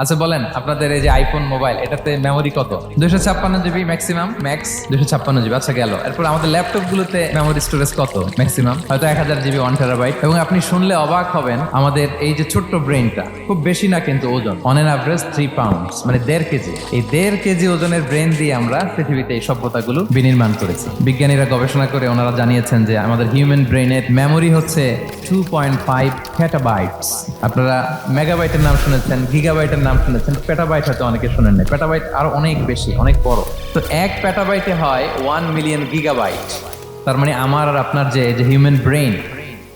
আচ্ছা বলেন, আপনাদের এই যে আইফোন মোবাইল, এটাতে মেমোরি কত? 256 জিবি ম্যাক্সিমাম, ম্যাক্স 256 জিবি। আচ্ছা গেল। এরপর আমাদের ল্যাপটপ গুলোতে মেমোরি স্টোরেজ কত ম্যাক্সিমাম? হয়তো 1000 জিবি, 1 টেরাবাইট। এবং আপনি শুনলে অবাক হবেন, আমাদের এই যে ছোট্ট ব্রেনটা খুব বেশি না কিন্তু ওজন, অন এন অ্যাভারেজ 3 পাউন্ডস, মানে 1.5 কেজি। এই 1.5 কেজি ওজনের ব্রেন দিয়ে আমরা পৃথিবীতে এই সভ্যতাগুলো বিনির্মাণ করেছি। বিজ্ঞানীরা গবেষণা করে ওনারা জানিয়েছেন যে আমাদের হিউম্যান ব্রেনের মেমোরি হচ্ছে 2.5 পেটাবাইটস। আপনারা মেগাবাইটের নাম শুনেছেন, গিগাবাইটের নাম শুনেছেন, পেটাবাইট হয়তো অনেকে শুনেন না। পেটাবাইট আরো অনেক বেশি, অনেক বড়। তো 1 পেটাবাইটে হয় 1 মিলিয়ন গিগাবাইট। তার মানে আমার আর আপনার যে হিউম্যান ব্রেন,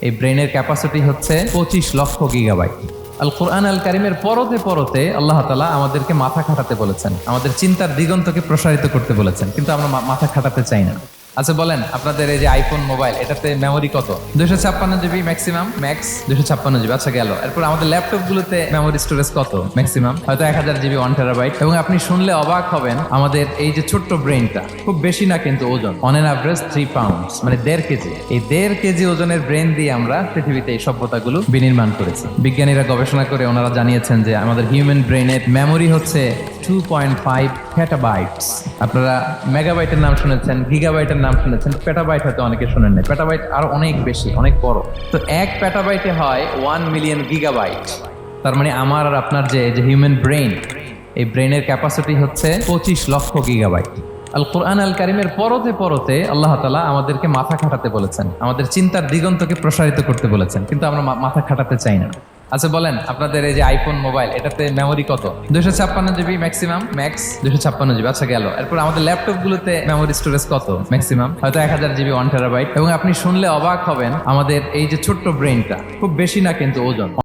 এই ব্রেনের ক্যাপাসিটি হচ্ছে 25 লক্ষ গিগাবাইট। আল কোরআন আল কারিমের পরতে পরতে আল্লাহ তাআলা আমাদেরকে মাথা খাটাতে বলেছেন, আমাদের চিন্তার দিগন্তকে প্রসারিত করতে বলেছেন, কিন্তু আমরা মাথা খাটাতে চাই না। আচ্ছা বলেন, আপনাদের এই যে আইফোন মোবাইল, এটাতে মেমোরি কত? 256 জিবি ম্যাক্সিমাম, ম্যাক্স 256 জিবি। আচ্ছা গেল। এরপর আমাদের ল্যাপটপ গুলোতে মেমোরি স্টোরেজ কত ম্যাক্সিমাম? হয়তো 1000 জিবি, 1 টেরাবাইট। এবং আপনি শুনলে অবাক হবেন, আমাদের এই যে ছোট্ট ব্রেনটা খুব বেশি না কিন্তু ওজন, অন এন অ্যাভারেজ 3 পাউন্ডস, মানে 1.5 কেজি। এই 1.5 কেজি ওজনের ব্রেন দিয়ে আমরা পৃথিবীতে এই সভ্যতাগুলো বিনির্মাণ করেছি। বিজ্ঞানীরা গবেষণা করে ওনারা জানিয়েছেন যে আমাদের হিউম্যান ব্রেনের মেমোরি হচ্ছে 2.5 পেটাবাইটস। আপনারা মেগাবাইটের নাম শুনেছেন, গিগাবাইটের নাম শুনেছেন, পেটাবাইট হয়তো অনেকে শুনেন না। পেটাবাইট আরো অনেক বেশি, অনেক বড়। তো 1 পেটাবাইটে হয় 1 মিলিয়ন গিগাবাইট। তার মানে আমার আর আপনার যে হিউম্যান ব্রেন, এই ব্রেনের ক্যাপাসিটি হচ্ছে 25 লক্ষ গিগাবাইট। আল কোরআন আল কারিমের পরতে পরতে আল্লাহ তাআলা আমাদেরকে মাথা খাটাতে বলেছেন, আমাদের চিন্তার দিগন্তকে প্রসারিত করতে বলেছেন, কিন্তু আমরা মাথা খাটাতে চাই না। আচ্ছা বলেন, আপনাদের এই যে আইফোন মোবাইল, এটাতে মেমোরি কত? 256 জিবি ম্যাক্সিমাম, ম্যাক্স 256 জিবি। আচ্ছা গেল। এরপর আমাদের ল্যাপটপ গুলোতে মেমোরি স্টোরেজ কত ম্যাক্সিমাম? হয়তো 1000 জিবি, 1 টেরাবাইট। এবং আপনি শুনলে অবাক হবেন, আমাদের এই যে ছোট্ট ব্রেনটা খুব বেশি না কিন্তু ওজন,